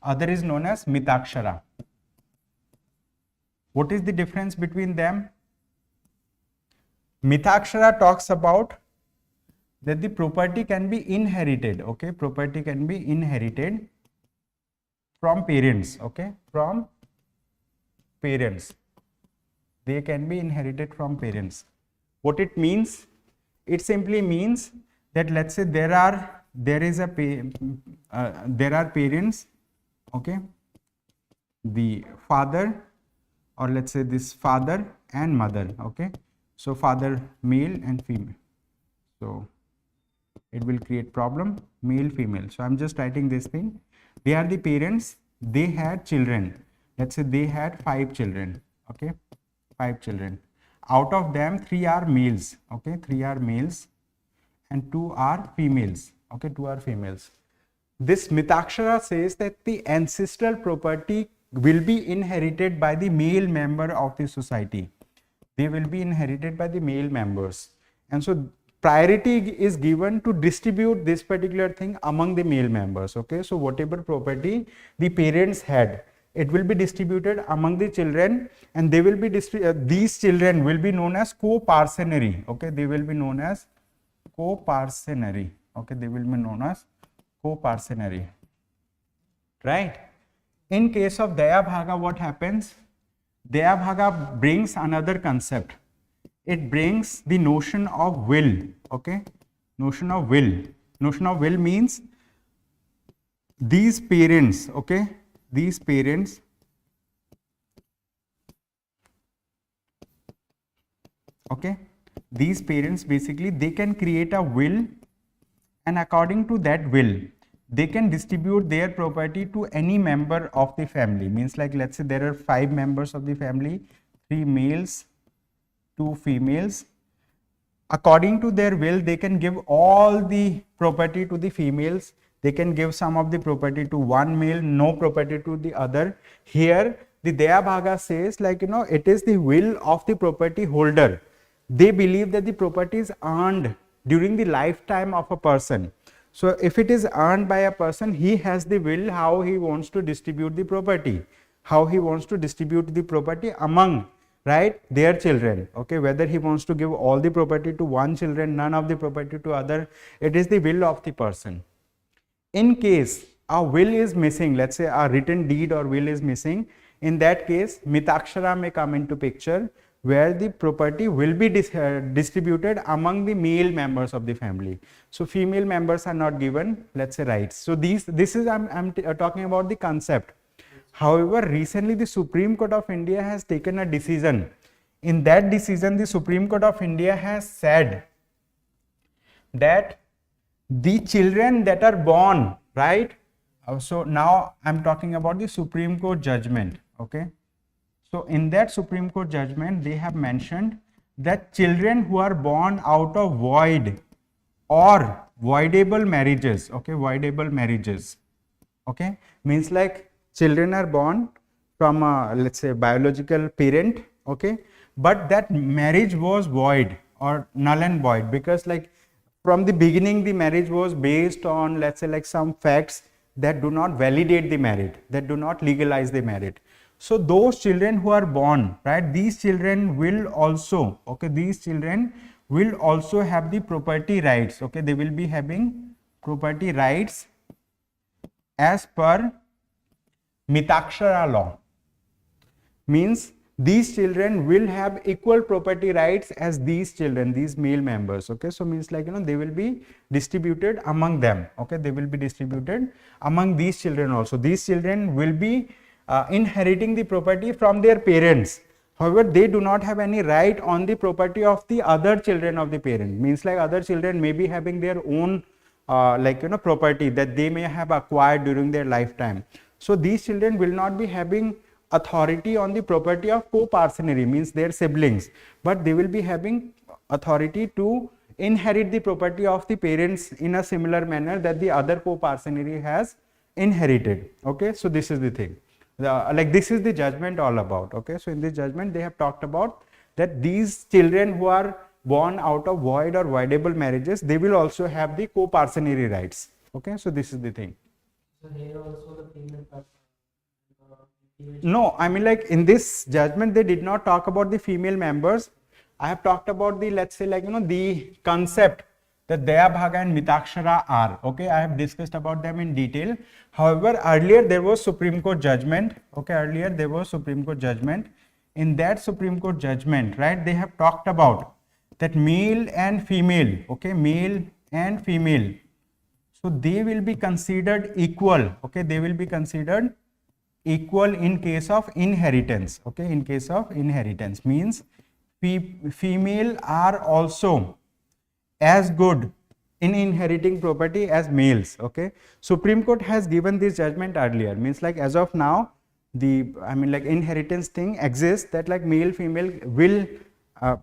Other is known as Mitakshara. What is the difference between them? Mitakshara talks about that the property can be inherited. Okay, property can be inherited from parents. Okay, from parents. They can be inherited from parents. What it means? It simply means that, let's say, there are parents. Okay, the father, or let's say this father and mother. Okay, so father male and female. So it will create problem, male female. So I'm just writing this thing. They are the parents. They had children. Let's say they had 5 children. Okay, 5 children. Out of them, 3 are males. Okay, 3 are males and 2 are females. Okay, 2 are females. This Mitakshara says that the ancestral property will be inherited by the male member of the society. They will be inherited by the male members. And so priority is given to distribute this particular thing among the male members. Okay, so whatever property the parents had, it will be distributed among the children, and they will be these children will be known as co-parcenary. Okay, they will be known as co-parcenary. Okay, they will be known as co-parcenary. Right? In case of Daya Bhaga, what happens? Daya Bhaga brings another concept. It brings the notion of will. Okay, notion of will. Notion of will means these parents. Okay, these parents basically they can create a will, and according to that will they can distribute their property to any member of the family. Means, like, let's say there are 5 members of the family, 3 males, 2 females. According to their will, they can give all the property to the females. They can give some of the property to one male, no property to the other. Here, the Daya Bhaga says, it is the will of the property holder. They believe that the property is earned during the lifetime of a person. So if it is earned by a person, he has the will how he wants to distribute the property, how he wants to distribute the property among right, their children. Okay, whether he wants to give all the property to one children, none of the property to other, it is the will of the person. In case a will is missing, let's say a written deed or will is missing, in that case mitakshara may come into picture, where the property will be distributed among the male members of the family. So female members are not given, let's say, rights. So this is I'm talking about the concept. However, recently the Supreme Court of India has taken a decision. In that decision, the Supreme Court of India has said that the children that are born, right? So now I'm talking about the Supreme Court judgment. Okay. So in that Supreme Court judgment, they have mentioned that children who are born out of void or voidable marriages, okay, voidable marriages, okay, means like children are born from a, let's say, biological parent, okay, but that marriage was void or null and void, because like from the beginning the marriage was based on, let's say, like some facts that do not validate the marriage, that do not legalize the marriage. So those children who are born, right, these children will also, okay, these children will also have the property rights, okay, they will be having property rights as per mitakshara law. Means these children will have equal property rights as these children, these male members, okay. So means like, they will be distributed among them, okay, they will be distributed among these children also. These children will be inheriting the property from their parents. However, they do not have any right on the property of the other children of the parent. Means like other children may be having their own property that they may have acquired during their lifetime. So these children will not be having authority on the property of co-parcenary, means their siblings, but they will be having authority to inherit the property of the parents in a similar manner that the other co-parcenary has inherited. Okay, so this is the thing. This is the judgment all about. Okay, so in this judgment they have talked about that these children who are born out of void or voidable marriages, they will also have the co-parcenary rights. Okay, so this is the thing. So here also the female part. No, I mean, like in this judgment they did not talk about the female members. I have talked about the, let's say, like the concept that Daya Bhaga and Mitakshara are. Okay, I have discussed about them in detail. However, earlier there was Supreme Court judgment. Okay, earlier there was Supreme Court judgment. In that Supreme Court judgment, right, they have talked about that male and female, okay, male and female, so they will be considered equal. Okay, they will be considered equal in case of inheritance. Okay, in case of inheritance means female are also as good in inheriting property as males. Okay, Supreme Court has given this judgment earlier, means like as of now the inheritance thing exists, that like male female will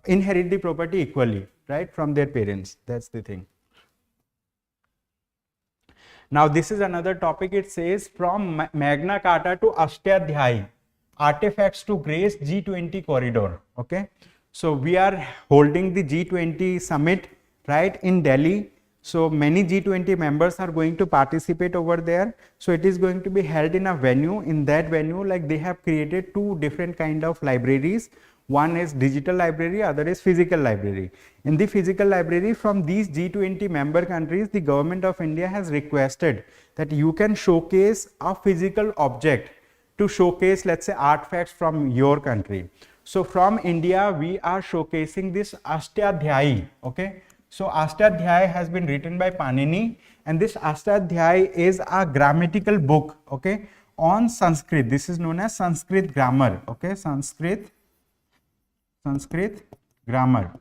inherit the property equally, right, from their parents. That's the thing. Now this is another topic. It says from Magna Carta to Ashtadhyayi, artifacts to grace G20 corridor. Okay, so we are holding the G20 summit, right, in Delhi. So many G20 members are going to participate over there. So it is going to be held in a venue. In that venue, like they have created two different kind of libraries. One is digital library, other is physical library. In the physical library, from these G20 member countries, the government of India has requested that you can showcase a physical object to showcase, let's say, artifacts from your country. So from India, we are showcasing this Ashtadhyayi. Okay, so Ashtadhyayi has been written by Panini, and this Ashtadhyayi is a grammatical book, okay, on Sanskrit. This is known as Sanskrit grammar. Okay, Sanskrit grammar.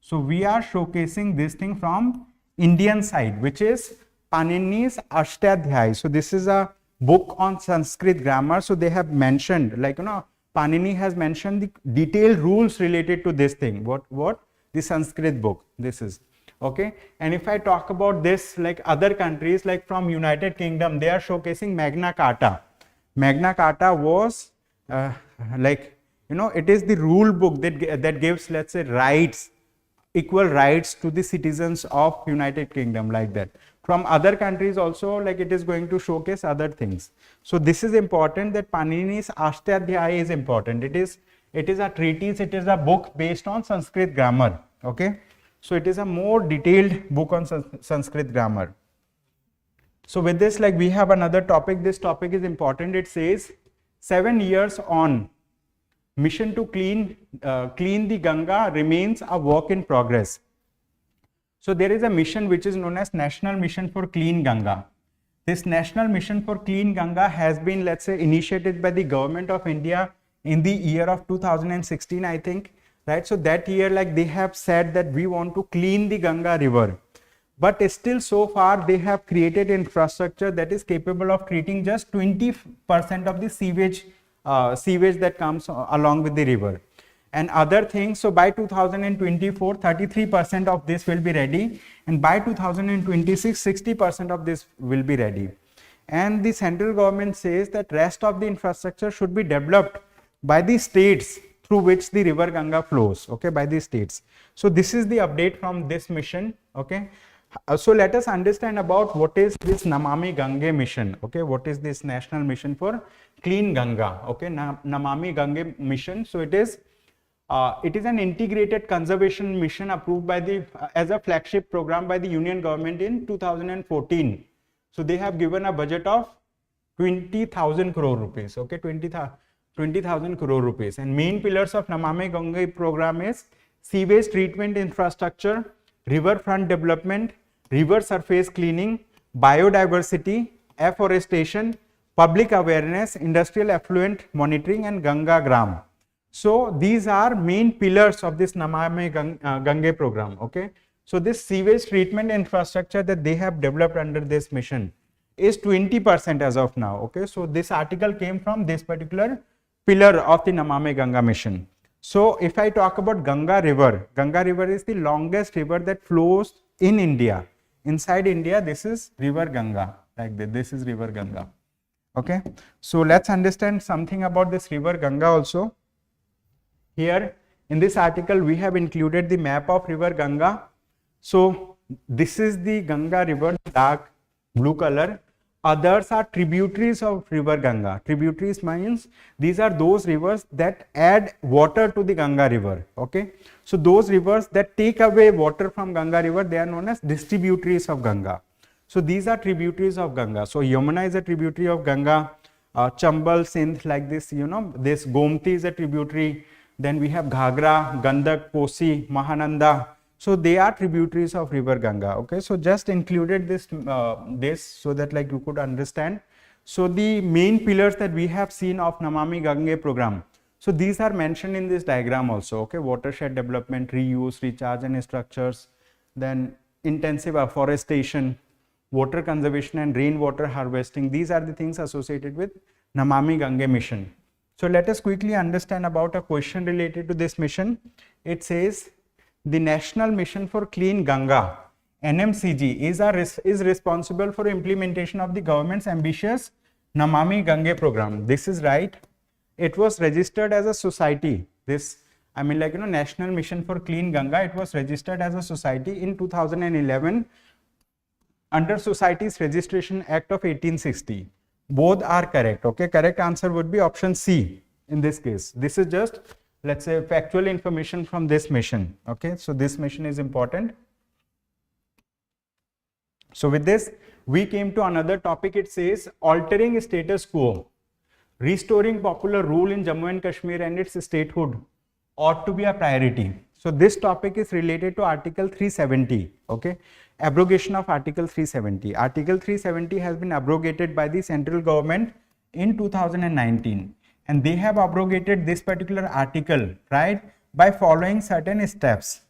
So we are showcasing this thing from Indian side, which is Panini's Ashtadhyayi. So this is a book on Sanskrit grammar. So they have mentioned, like, Panini has mentioned the detailed rules related to this thing. What the Sanskrit book this is. Okay, and if I talk about this, like other countries, like from United Kingdom, they are showcasing Magna Carta. Magna Carta was it is the rule book that gives, let's say, rights, equal rights to the citizens of United Kingdom, like that. From other countries also, like it is going to showcase other things. So this is important, that Panini's Ashtadhyayi is important. It is It is a treatise, it is a book based on Sanskrit grammar. Okay, so it is a more detailed book on Sanskrit grammar. So with this, like, we have another topic. This topic is important. It says 7 years on, mission to clean the Ganga remains a work in progress. So there is a mission which is known as National Mission for Clean Ganga. This National Mission for Clean Ganga has been, let's say, initiated by the government of India in the year of 2016, I think, right? So that year, like, they have said that we want to clean the Ganga river. But still, so far, they have created infrastructure that is capable of treating just 20% of the sewage that comes along with the river. And other things, so by 2024, 33% of this will be ready. And by 2026, 60% of this will be ready. And the central government says that rest of the infrastructure should be developed by the states through which the river Ganga flows, okay, by the states. So this is the update from this mission, okay. So let us understand about what is this Namami Gange mission, okay, what is this National Mission for Clean Ganga, okay, Namami Gange mission. So it is an integrated conservation mission approved by the as a flagship program by the Union government in 2014. So they have given a budget of 20,000 crore rupees, okay, 20,000 crore rupees. And main pillars of Namami Gange program is sewage treatment infrastructure, riverfront development, river surface cleaning, biodiversity, afforestation, public awareness, industrial effluent monitoring, and Ganga Gram. So these are main pillars of this Namami Gange program. Okay, so this sewage treatment infrastructure that they have developed under this mission is 20% as of now. Okay, so this article came from this particular pillar of the Namami Ganga mission. So if I talk about Ganga River is the longest river that flows in India. Inside India, this is river Ganga, like this is river Ganga. Okay, so let's understand something about this river Ganga also. Here in this article, we have included the map of river Ganga. So this is the Ganga river, dark blue color. Others are tributaries of river Ganga. Tributaries means these are those rivers that add water to the Ganga river. Okay, so those rivers that take away water from Ganga river, they are known as distributaries of Ganga. So these are tributaries of Ganga. So Yamuna is a tributary of Ganga. Chambal, Sindh, like this, you know, this Gomti is a tributary. Then we have Ghagra, Gandak, Kosi, Mahananda. So they are tributaries of river Ganga. Okay, so just included this so that like you could understand. So the main pillars that we have seen of Namami Gange program. So these are mentioned in this diagram also. Okay, watershed development, reuse, recharge and structures, then intensive afforestation, water conservation and rainwater harvesting. These are the things associated with Namami Gange mission. So let us quickly understand about a question related to this mission. It says the National Mission for Clean Ganga, NMCG, is responsible for implementation of the government's ambitious Namami Gange program. This is right. It was registered as a society. This, I mean, like, you know, National Mission for Clean Ganga, it was registered as a society in 2011 under Societies Registration Act of 1860. Both are correct. Okay, correct answer would be option C in this case. This is just, let's say, factual information from this mission. Okay, so this mission is important. So with this, we came to another topic. It says altering status quo, restoring popular rule in Jammu and Kashmir and its statehood ought to be a priority. So this topic is related to Article 370. Okay, abrogation of Article 370. Article 370 has been abrogated by the central government in 2019, and they have abrogated this particular article, right, by following certain steps.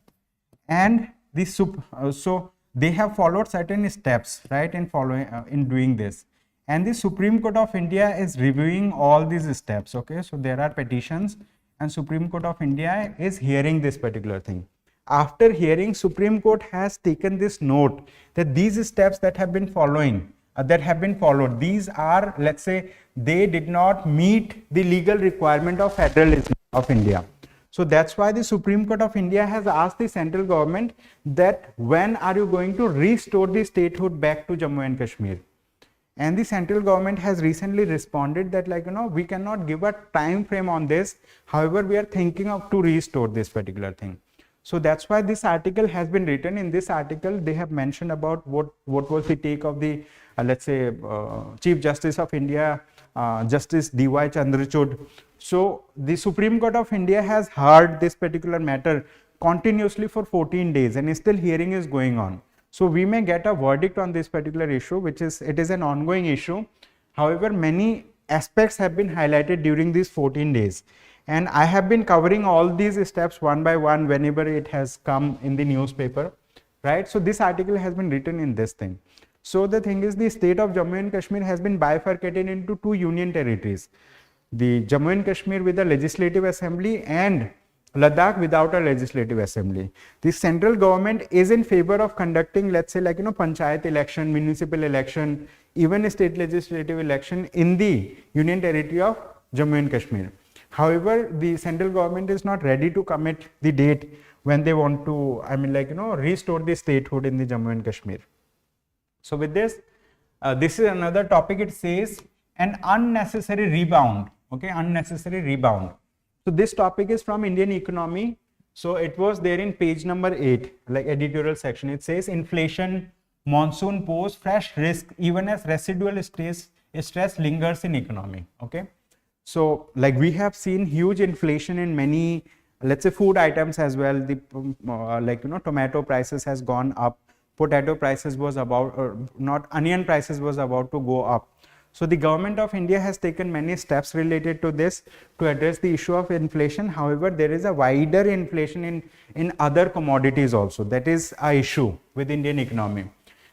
And this so they have followed certain steps, right, in doing this. And the Supreme Court of India is reviewing all these steps. Okay, so there are petitions, and Supreme Court of India is hearing this particular thing. After hearing, Supreme Court has taken this note that these steps that have been followed, these are, let's say, they did not meet the legal requirement of federalism of India. So that's why the Supreme Court of India has asked the central government that when are you going to restore the statehood back to Jammu and Kashmir? and the central government has recently responded that, like, we cannot give a time frame on this. However, we are thinking of to restore this particular thing. So that's why this article has been written. In this article, they have mentioned about what was the take of the let's say Chief Justice of India, Justice D.Y. Chandrachud. So the Supreme Court of India has heard this particular matter continuously for 14 days, and still hearing is going on. So we may get a verdict on this particular issue, which is, it is an ongoing issue. However, many aspects have been highlighted during these 14 days. And I have been covering all these steps one by one whenever it has come in the newspaper, right? So this article has been written in this thing. So the thing is, the state of Jammu and Kashmir has been bifurcated into two union territories. The Jammu and Kashmir with a legislative assembly and Ladakh without a legislative assembly. The central government is in favor of conducting, let's say, like, panchayat election, municipal election, even state legislative election in the union territory of Jammu and Kashmir. However, the central government is not ready to commit the date when they want to, restore the statehood in the Jammu and Kashmir. So with this, this is another topic. It says an unnecessary rebound. Okay, unnecessary rebound. So this topic is from Indian Economy. So it was there in page number 8, like editorial section. It says inflation, monsoon pose fresh risk even as residual stress lingers in economy. Okay. So like we have seen huge inflation in many, let's say, food items as well. The tomato prices has gone up. Potato prices was onion prices was about to go up. So the government of India has taken many steps related to this to address the issue of inflation. However, there is a wider inflation in other commodities also. That is a issue with Indian economy.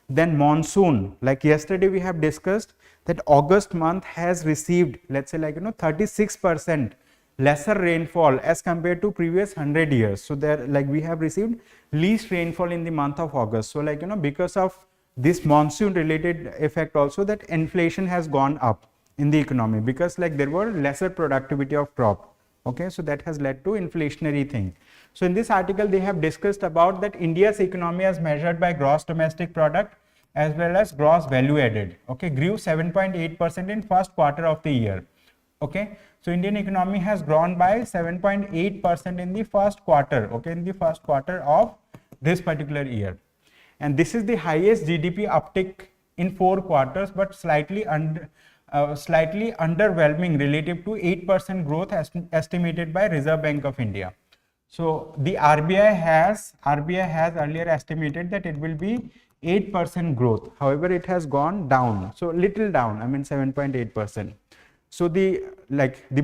Then monsoon, like yesterday we have discussed that August month has received, let's say, 36% lesser rainfall as compared to previous 100 years. So there, like, we have received least rainfall in the month of August. So because of this monsoon related effect also, that inflation has gone up in the economy, because there were lesser productivity of crop. Okay, so that has led to inflationary thing. So in this article they have discussed about that India's economy as measured by gross domestic product as well as gross value added, okay, grew 7.8% in first quarter of the year. Okay, so Indian economy has grown by 7.8% in the first quarter, okay, in the first quarter of this particular year. And this is the highest GDP uptick in 4 quarters, but slightly underwhelming relative to 8% growth estimated by Reserve Bank of India. So the RBI has earlier estimated that it will be 8% growth. However, it has gone down, so little down, 7.8%. So the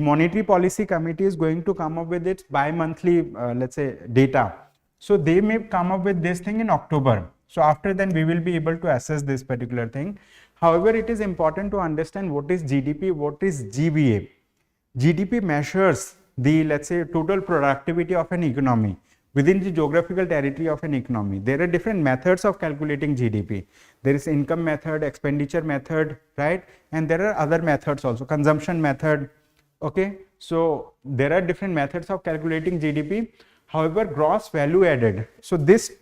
Monetary Policy Committee is going to come up with its bi-monthly let's say data. So they may come up with this thing in October. So after then we will be able to assess this particular thing. However, it is important to understand what is GDP, what is GVA. GDP measures the, let's say, total productivity of an economy within the geographical territory of an economy. There are different methods of calculating GDP. There is income method, expenditure method, right? And there are other methods also, consumption method. Okay, so there are different methods of calculating GDP. However, gross value added, so this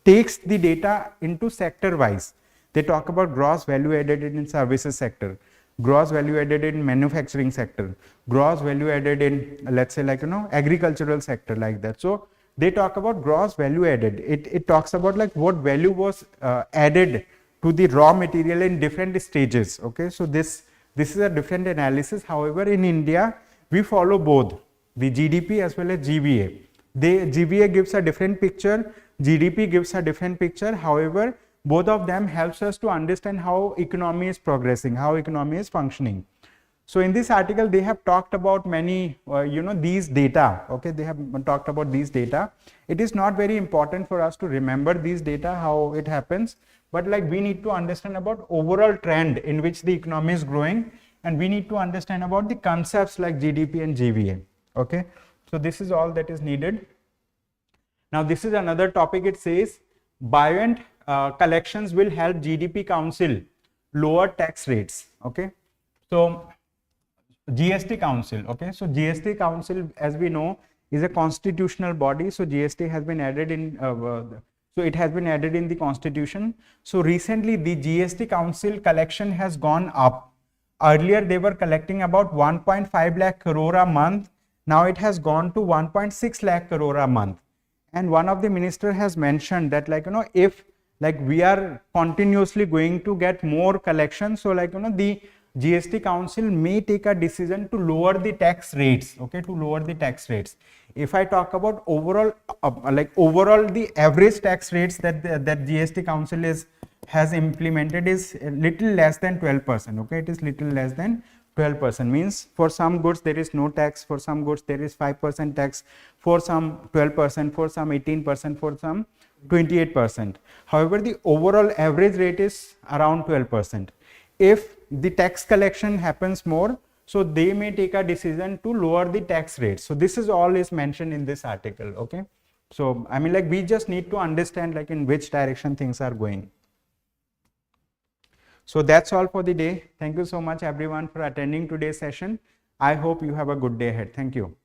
takes the data into sector wise. They talk about gross value added in services sector, gross value added in manufacturing sector, gross value added in, let's say, agricultural sector, like that. So they talk about gross value added. It talks about what value was added to the raw material in different stages. Okay, so this is a different analysis. However, in India we follow both the GDP as well as GVA. GVA gives a different picture, GDP gives a different picture. However, both of them helps us to understand how economy is progressing, how economy is functioning. So in this article they have talked about many these data. Okay, they have talked about these data. It is not very important for us to remember these data, how it happens, but we need to understand about overall trend in which the economy is growing, and we need to understand about the concepts like GDP and GVA. Okay, so this is all that is needed. Now this is another topic. It says buoyant collections will help GDP Council lower tax rates. Okay, so GST Council. Okay, so GST Council, as we know, is a constitutional body. So GST has been added in So it has been added in the constitution. So recently the GST Council collection has gone up. Earlier they were collecting about 1.5 lakh crore a month. Now it has gone to 1.6 lakh crore a month. And one of the minister has mentioned that, like, if like we are continuously going to get more collection, so like, the GST Council may take a decision to lower the tax rates, okay, to lower the tax rates. If I talk about overall, overall the average tax rates that GST Council has implemented is a little less than 12%, okay, it is little less than 12%, means for some goods there is no tax, for some goods there is 5% tax, for some 12%, for some 18%, for some 28%. However, the overall average rate is around 12%. If the tax collection happens more, so they may take a decision to lower the tax rate. So this is all is mentioned in this article, okay. So I mean, like, we just need to understand like in which direction things are going. So that's all for the day. Thank you so much everyone for attending today's session. I hope you have a good day ahead. Thank you.